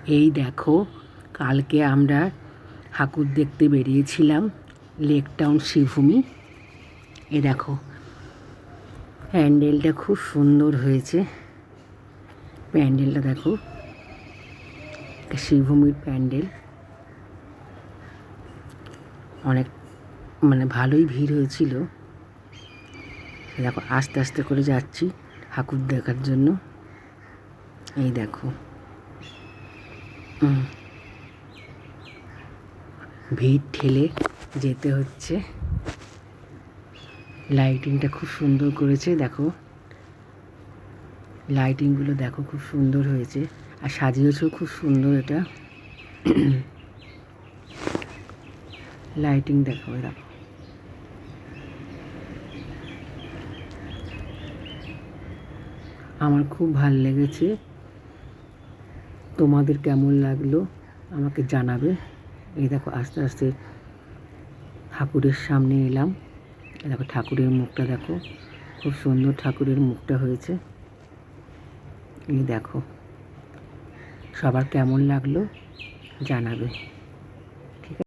এই দেখো, কালকে আমরা ঠাকুর দেখতে বেরিয়েছিলাম লেক টাউন শ্রীভূমি। এ দেখো, প্যান্ডেলটা খুব সুন্দর হয়েছে। প্যান্ডেলটা দেখো, শ্রীভূমির প্যান্ডেল। অনেক ভালোই ভিড় হয়েছিল। দেখো, আস্তে আস্তে করে যাচ্ছি ঠাকুর দেখার জন্য। এই দেখো, ভিড় ঠেলে যেতে হচ্ছে। লাইটিংটা খুব সুন্দর করেছে, দেখো লাইটিংগুলো দেখো, খুব সুন্দর হয়েছে। আর সাজিয়েছেও খুব সুন্দর এটা। লাইটিং দেখো, দেখো আমার খুব ভালো লেগেছে। তোমাদের কেমন লাগলো আমাকে জানাবে। এই দেখো, আস্তে আস্তে ঠাকুরের সামনে এলাম। দেখো ঠাকুরের মুখটা দেখো, খুব সুন্দর ঠাকুরের মুখটা হয়েছে। এই দেখো, সবার কেমন লাগলো জানাবে।